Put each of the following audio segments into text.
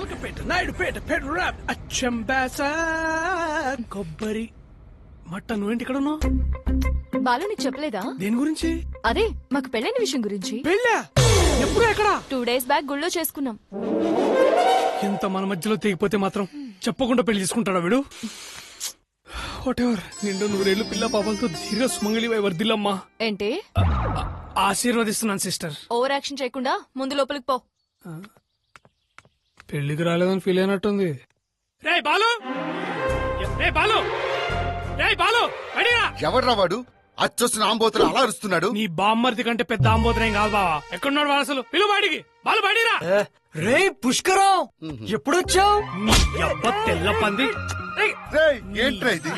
చిలకపేట నాయుడుపేట పెట్రాప్ అచ్చంబాస కొబ్బరి మటన్. నువ్వేంటి ఇక్కడ ఉన్నావు? బాలు నీకు చెప్పలేదా? దేని గురించి? అదే మాకు పెళ్ళైన విషయం గురించి. పెళ్ళా? ఎప్పుడు? ఎక్కడ? 2 days బ్యాక్ గుళ్ళో చేసుకున్నాం. ఇంత మన మధ్యలో తెగిపోతే మాత్రం చెప్పకుండా పెళ్లి చేసుకుంటాడా వీడు? వాటెవర్. నిండు 100 ఏళ్ళు పిల్ల పాపలతో దీర్ఘ సుమంగళి వర్దిల్లమ్మా. ఏంటి? ఆశీర్వదిస్తున్నాను సిస్టర్. ఓవర్ యాక్షన్ చేయకుండా ముందు లోపలికి పో. పెళ్లికి రాలేదని ఫీల్ అయినట్టుంది. రే బాలు, రే బాలు, రే బాలు, ఎవర్రా వాడు? అచ్చొచ్చిన ఆంబోతులు అలా అరుస్తున్నాడు. నీ బామ్మర్ది కంటే పెద్ద ఆంబోతులేం కాదు బావా. ఎక్కడున్నాడు వాడు అసలు? పిలువు బాడికి. బాలు బాడిరా. రే పుష్కరం, ఎప్పుడొచ్చావు? నీ అబ్బ తెల్ల పంది. ఏంట్రా ఇది?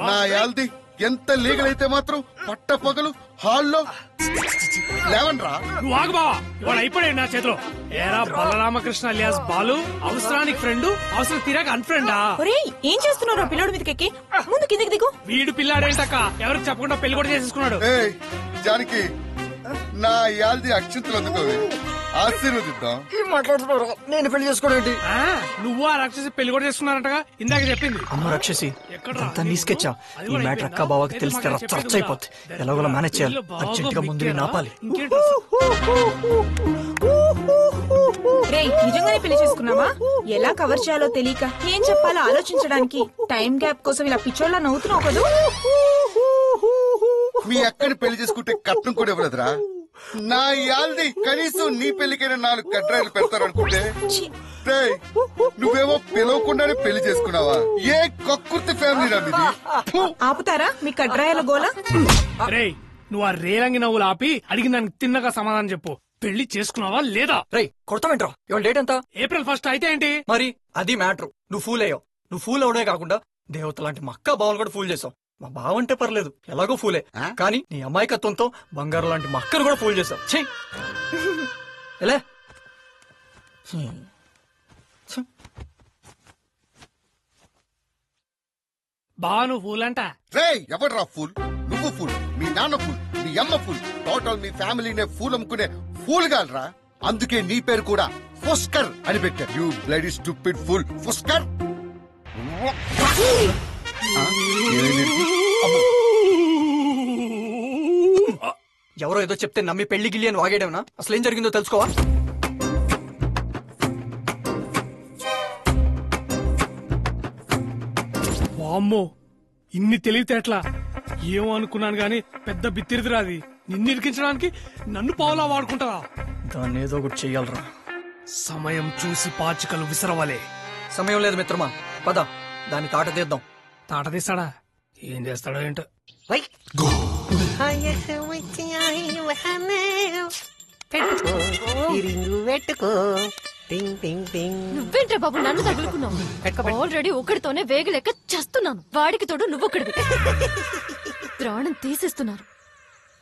నా యాల్ది ఎంత లీగల్ అయితే మాత్రం పట్ట పగలు హాల్లో లేవన్రా. నువ్వు ఆగు బావా, ఇవాళ అయిపోయాడు నా చేతిలో. ఏరా బలరామకృష్ణ అలియాస్ బాలు, అవసరానికి ఫ్రెండ్, అవసరం తీరాక అన్ఫ్రెండా? ఏం చేస్తున్నావు? పిల్లోడు మీదకి ముందు కిందికి దిగు. వీడు పిల్లాడేంటక్క ఎవరికి చెప్పకుండా పెళ్లి కూడా చేసేసుకున్నాడు. జానికి నా యాల్ది అక్షంతలు అందుకోవి, ఆశీర్వదిద్దాం. మాట్లాడుతున్నారు, నేను పెళ్లి చేసుకోండి. నువ్వు ఆ రాక్షసి పెళ్లి కూడా చేసుకున్నారంటగా ఇందాక చెప్పింది. అమ్మ రాక్షసి అంతా నీస్కెచ్చా. ఈ మ్యాటర్ అక్క బావకి తెలిస్తే రచ్చ అయిపోద్ది. ఎలాగోలా మేనేజ్ చేయాలి. అర్జెంట్ గా ముందు నాపాలి. నిజంగానే పెళ్లి చేసుకున్నావా? ఎలా కవర్ చేయాలో తెలియక ఏం చెప్పాలో ఆలోచించడానికి టైం గ్యాప్ కోసం ఇలా పిచ్చోళ్ళ నవ్వుతున్నావు కదా. మీ అక్కని పెళ్లి చేసుకుంటే కట్నం కూడా ఇవ్వలేదురా. నా యాల్ది కనీసం నీ పెళ్లికైనా 4 కట్రాయలు పెడతారనుకుంటే నువ్వేమో పిలవకుండానే పెళ్లి చేసుకున్నావా? ఏ కక్కుర్తి ఫ్యామిలీ రా మీది. ఆపుతారా మీ కడ్రాయాల గోల? రే నువ్వు ఆ రేలంగి నవ్వులు ఆపి అడిగిన దానికి తిన్నగా సమాధానం చెప్పు. పెళ్లి చేసుకున్నావా లేదా? రై కొడతావేంట్రా? ఇవాళ డేట్ ఎంత? April 1st అయితే ఏంటి? మరి అది మ్యాటర్. నువ్వు ఫూల్ అయ్యావు. నువ్వు ఫూల్ అవడే కాకుండా దేవత లాంటి మా అక్క బావలు కూడా ఫూల్ చేసావు. మా బావంటే పర్లేదు, ఎలాగో ఫూలే. కానీ నీ అమాయకత్వంతో బంగారు లాంటి మా అక్కను కూడా ఫూల్ చేసావు. చెయ్యి ఎలా? బా నువ్వు ఫూల్ అంట. రే ఎవడ్రా ఫూల్? నువ్వు ఫూల్, మీ నాన్న ఫూల్, మీ అమ్మ ఫూల్, టోటల్ మీ ఫ్యామిలీనే ఫూల్ అమ్ముకునే ఫూల్ గాలరా. అందుకే నీ పేరు కూడా ఫుస్కర్ అని పెట్టారు. యూ బ్లడీ స్టూపిడ్ ఫూల్ ఫుస్కర్. ఎవరో ఏదో చెప్తే నమ్మి పెళ్లి గిల్లి అని వాగేయడమనా? అసలు ఏం జరిగిందో తెలుసుకోవా? వామ్మో ఇన్ని తెలివితేట్లా ఏమో అనుకున్నాను గాని పెద్ద బిత్తిరిదిరాది. నిన్ను ఇరికించడానికి నన్ను పావులా వాడుకుంటావా? దాన్ని ఏదో ఒకటి చెయ్యాలరా. సమయం చూసి పాచికలు విసరవాలే. సమయం లేదు మిత్రమా, పద దాన్ని తాట తీద్దాం. తాట తీస్తాడా? ఏం చేస్తాడో ఏంటో. నువ్వేంట్రా బాబు నన్ను తగులుకున్నావు? ఆల్రెడీ ఒకడితోనే వేగలేక చేస్తున్నాను. వాడికి తోడు నువ్వొక్కడివి. ప్రాణం తీసేస్తున్నారు.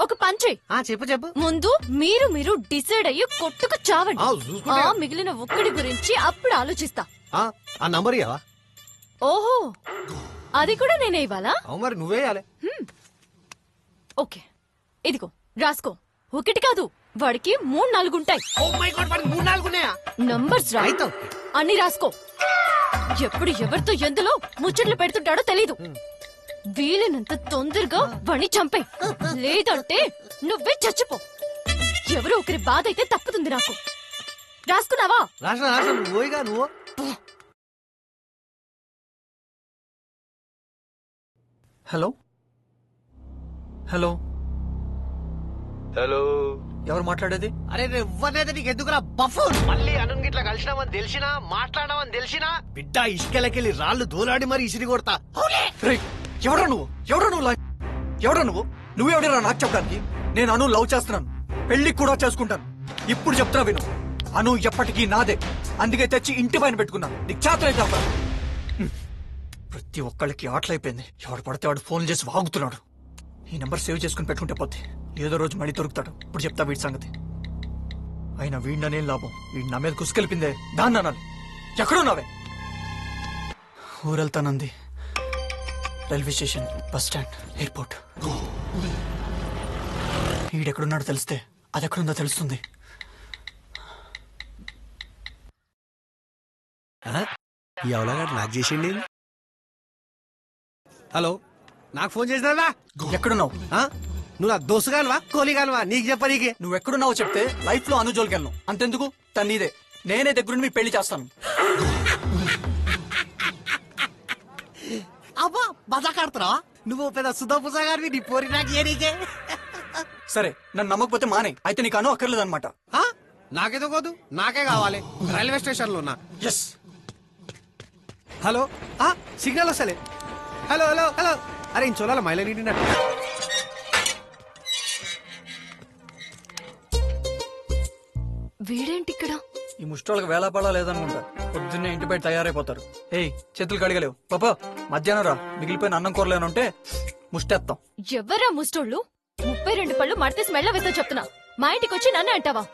ఒక పంచే చెప్పు. ముందు మీరు డిసైడ్ అయ్యి కొట్టుకు చావండి. మిగిలిన ఒక్కడి గురించి అప్పుడు ఆలోచిస్తా. ఆ నంబర్ ఇవ్వవా? ఓహో అది కూడా నేనే ఇవ్వాలా? మరి నువ్వేయాలి. ఓకే ఇదిగో రాసుకో. ఒకటి కాదు వాడికి 3-4 ఉంటాయి. నంబర్స్ రా, అన్ని రాసుకో. ఎప్పుడు ఎవరితో ఎందులో ముచ్చట్లు పెడుతుంటాడో తెలీదు. వీలైనంత తొందరగా వాణ్ణి చంపే, లేదంటే నువ్వే చచ్చిపో. ఎవరో ఒకరి బాధ అయితే తప్పుతుంది నాకు. రాసుకున్నావా? నువ్వు హలో హలో హలో, ఎవరు మాట్లాడేది? అరే ఎవరినైతే నీకు ఎందుకురా బఫూన్? మళ్ళీ అనున్ గిట్లా కలిసినామని తెలిసినా, మాట్లాడినామని తెలిసినా బిడ్డ ఇసుకెళ్ళకెళ్ళి రాళ్లు దూలాడి మరి ఇసిరి కొడతా. ఎవరా నువ్వు? నువ్వెవడరా నాకు చెప్పడానికి? నేను అను లవ్ చేస్తున్నాను, పెళ్లి కూడా చేసుకుంటాను. ఇప్పుడు చెప్తున్నా విను, అను ఎప్పటికీ నాదే. అందుకే తెచ్చి ఇంటి పైన పెట్టుకున్నాను. నీకు చేతలైతే ప్రతి ఒక్కళ్ళకి ఆటలైపోయింది. ఎవడు పడితే వాడు ఫోన్ చేసి వాగుతున్నాడు. ఈ నెంబర్ సేవ్ చేసుకుని పెట్టుకుంటే పోతే ఏదో రోజు మణి దొరుకుతాడు. ఇప్పుడు చెప్తా వీడి సంగతి. అయినా వీడిననేం లాభం? వీడి నా మీద కుసుకెళ్ళిపిందే, దాన్ని అనాలి. ఎక్కడున్నావే? ఊరెళ్తానంది. Railway station, bus stand, airport. వీడెక్కడున్నాడో తెలిస్తే అది ఎక్కడుందో తెలుస్తుంది. ఎవలాగా నాకు చేసిండి. హలో, నాకు ఫోన్ చేసినావా? ఎక్కడున్నావు? నువ్వు నాకు దోసుగానువా కోలిగానువా? నీకు చెప్పనీకి. నువ్వు ఎక్కడున్నావు చెప్తే లైఫ్ లో అనుజోలికి వెళ్ళను. అంతెందుకు, తను నీదే. నేనే దగ్గరుండి మీ పెళ్లి చేస్తాను. అబ్బా మజా కాడుతున్నావా? నువ్వు పెద్ద సుధా గారివి, నీ పోరి నాకు ఏనీకే. సరే, నన్ను నమ్మకపోతే మానే. అయితే నీకు అను అక్కర్లేదు అనమాట. నాకేదో కోదు, నాకే కావాలి. రైల్వే స్టేషన్ లో ఉన్నా. ఎస్. హలో, సిగ్నల్ వస్తలే. Hello hello hello. అరే ఇంక చూడాల మైల నీటినట్టు. వీడేంటి ఇక్కడ? ఈ ముష్టోళ్ళకి వేళాపడా లేదనుకుంటా. పొద్దున్నే ఇంటి బయట తయారైపోతారు. ఏయ్, చేతులు కడిగలేవు పాపా. మధ్యాహ్నం రా, మిగిలిపోయిన అన్నం కూరలేనుంటే ముష్టేస్తాం. ఎవరా ముస్టోళ్ళు? 32 పళ్ళు మడితే స్మెల్ వేస్తా చెప్తున్నా. మా ఇంటికి వచ్చి నన్నే అంటావా?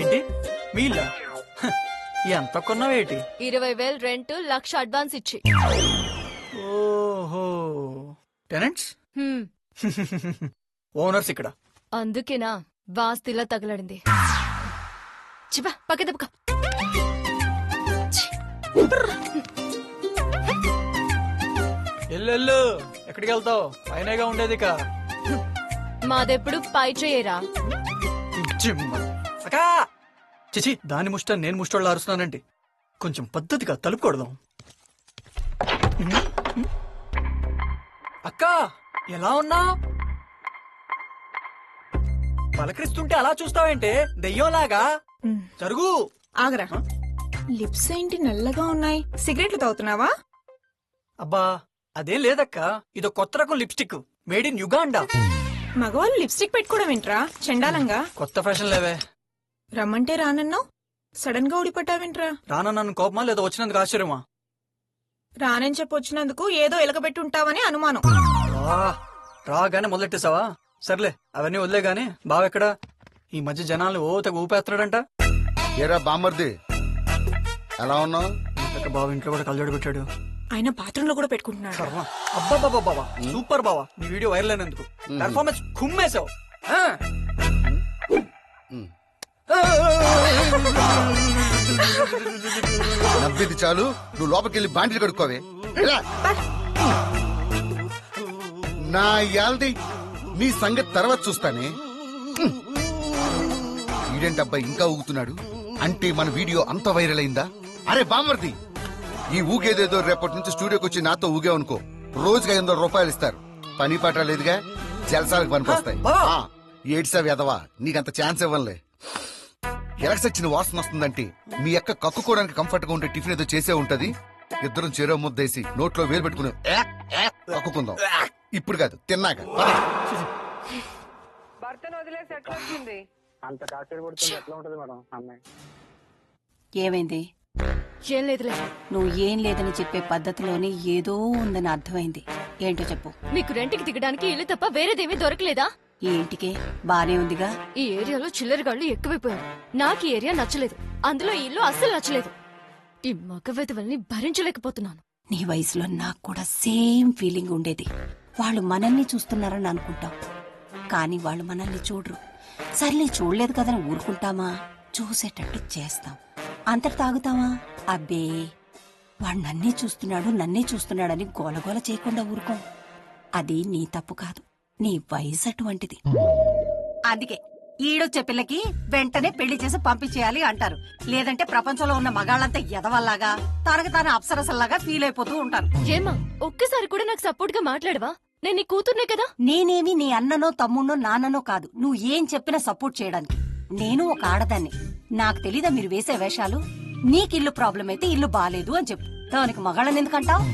ఏంటి మీ ఇల్లా? ఎంత కొన్నావేటి? 20,000 రెంట్, 1,00,000 అడ్వాన్స్ ఇచ్చి. ఓహో, టెనెంట్స్ హ్మ్. ఓనర్స్ ఇక్కడ. అందుకేనా వాస్తిలా తగలడింది. చిపా పక్క దెబ్బక. ఎల్లు, ఎక్కడికి వెళ్తావు? పైనగా ఉండేది కా. మాదెప్పుడు పై చేయరా. అక్కా చిచి, దాని ముష్ట నేను ముష్టోళ్ళు అరుస్తున్నానంటే కొంచెం పద్ధతిగా తలుపుకొడదాం. అక్కా, ఎలా ఉన్నా? పలకరిస్తుంటే అలా చూస్తావేంటే దెయ్యంలాగా? జరుగు. ఆగరా. లిప్స్ ఏంటి నల్లగా ఉన్నాయి? సిగరెట్లు తాగుతున్నావా? అబ్బా అదేం లేదక్క, ఇదో కొత్త రకం లిప్స్టిక్, మేడ్ ఇన్ యుగాండా. మగవాళ్ళు లిప్స్టిక్ పెట్టుకోవడం ఏంట్రా చండాలంగా? కొత్త ఫ్యాషన్ లేవే. రమ్మంటే రానన్నావు, సడన్ గా ఊడిపట్టావేంట్రా? రానన్నాను కోపమా లేదా వచ్చినందుకు ఆశ్చర్యమా? రానని చెప్పి వచ్చినందుకు ఏదో ఎలకబెట్టి ఉంటావని అనుమానం. రాగానే మొదలెట్టేసావా? సర్లే అవన్నీ వదిలే గాని, బావెక్కడా? ఈ మధ్య జనాలు తెగ ఊపేస్తున్నాడంట. ఏరా బామర్ది, ఎలా ఉన్నావు? బావ ఇంట్లో కూడా కళ్ళజోడు పెట్టాడు. ఆయన బాత్రూమ్ లో కూడా పెట్టుకుంటున్నాడు. అబ్బాబాబా, సూపర్ బావా. నీ వీడియో వైరల్ అయినందుకు పెర్ఫార్మెన్స్ కుమ్మేశావు. నవ్వేది చాలు, నువ్వు లోపలికెళ్ళి బాండ్లు కడుక్కోవే. నా యాల్ది నీ సంగతి తర్వాత చూస్తానే. ఈడేంటబ్బా ఇంకా ఊగుతున్నాడు? అంటే మన వీడియో అంత వైరల్ అయిందా? అరే బామర్ది, ఈ ఊగేదేదో రేపటి నుంచి స్టూడియోకి వచ్చి నాతో ఊగేవనుకో, రోజుకి 500 రూపాయలు ఇస్తారు. పని పాట లేదుగా, జలసాలకు పనికొస్తాయి. ఏడ్సావి ఎదవా, నీకంత ఛాన్స్ ఇవ్వనులే. ఎలక్సొచ్చిన వాసన వస్తుందంటే మీ అక్క కక్కుకోవడానికి కంఫర్ట్ గా ఉంటే టిఫిన్ ఏదో చేసే ఉంటది. ఇద్దరం చెరో ముద్దేసి నోట్లో వేలు పెట్టుకుని కక్కుకుందాం. ఇప్పుడు కాదు, తిన్నాక. ఏమైంది? ఏం లేదులే. నువ్వు ఏం లేదని చెప్పే పద్ధతిలోనే ఏదో ఉందని అర్థమైంది. ఏంటో చెప్పు. మీకు రెంట్కి దిగడానికి ఇల్లు తప్ప వేరేదేమీ దొరకలేదా? ఈ ఇంటికే బానే ఉందిగా. ఈ ఏరియాలో చిల్లరగాళ్లు ఎక్కువైపోయారు. నాకు ఈ ఏరియా నచ్చలేదు, అందులో ఈ ఇల్లు అస్సలు నచ్చలేదు. ఈ మగవెదవల్ని భరించలేకపోతున్నాను. నీ వయసులో నాకు కూడా సేమ్ ఫీలింగ్ ఉండేది. వాళ్ళు మనల్ని చూస్తున్నారని అనుకుంటాం, కానీ వాళ్ళు మనల్ని చూడరు. సర్లే చూడలేదు కదని ఊరుకుంటామా? చూసేటట్టు చేస్తాం. అంతటి తాగుతామా? అబ్బే, వాడు నన్నే చూస్తున్నాడని గోలగోల చేయకుండా ఊరుకోం. అది నీ తప్పు కాదు, నీ వయసు అటువంటిది. అందుకే ఈడొచ్చే పిల్లకి వెంటనే పెళ్లి చేసి పంపించేయాలి అంటారు. లేదంటే ప్రపంచంలో ఉన్న మగాళ్ళంతా ఎదవల్లాగా, తనకు తాను అప్సరసల్లాగా ఫీల్ అయిపోతూ ఉంటారు. ఏమా, ఒక్కసారి కూడా నాకు సపోర్ట్ గా మాట్లాడవా? నేను నీ కూతుర్నే కదా. నేనేమి నీ అన్ననో తమ్ముణ్ణో నాన్ననో కాదు, నువ్వు ఏం చెప్పినా సపోర్ట్ చేయడానికి. నేను ఒక ఆడదాన్ని, నాకు తెలీదా మీరు వేసే వేషాలు? నీకిల్లు ప్రాబ్లం అయితే ఇల్లు బాలేదు అని చెప్పు, దానికి మగాళ్ళని ఎందుకంటావు?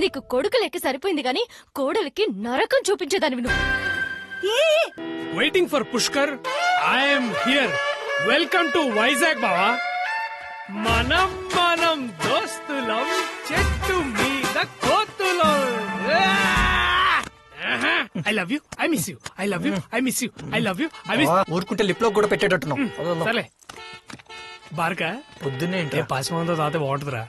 నీకు కొడుకు లెక్క సరిపోయింది గాని కోడలికి నరకం చూపించేదానివి నువ్వు. Waiting for Pushkar. I'm here. Welcome to Vizag బావా. మనం దోస్తులం, చెట్టు మీద కోతులం. I love you, I miss you, I love you, I miss you, I love you, I miss. ఊరుకుంటే లిప్ లో కూడా పెట్టేటట్టున్నావు. సరే బార్కా, పొద్దున్నే ఏంటి పాశమంతో తాతే బాగుంటుందిరా.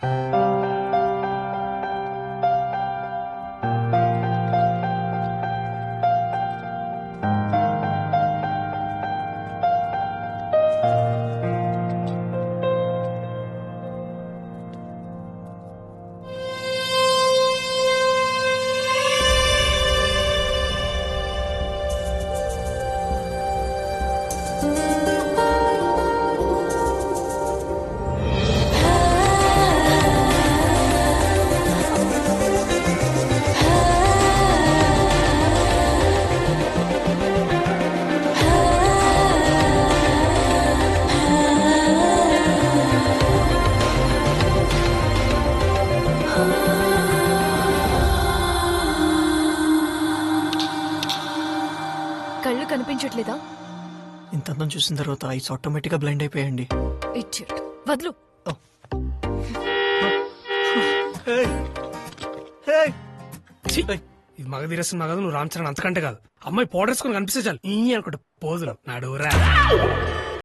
ఇంత అందం చూసిన తర్వాత ఐస్ ఆటోమేటిక్ గా బ్లైండ్ అయిపోయాయండి. Idiot. వదులు. ఛీ, ఇది మగధీరస్తుంది మగదు, నువ్వు రామ్ చరణ్ అంతకంటే కాదు. అమ్మాయి పౌడర్ వేసుకుని కనిపిస్తే చాలు ఈ అనుకుంటా పోదులు నాడురా.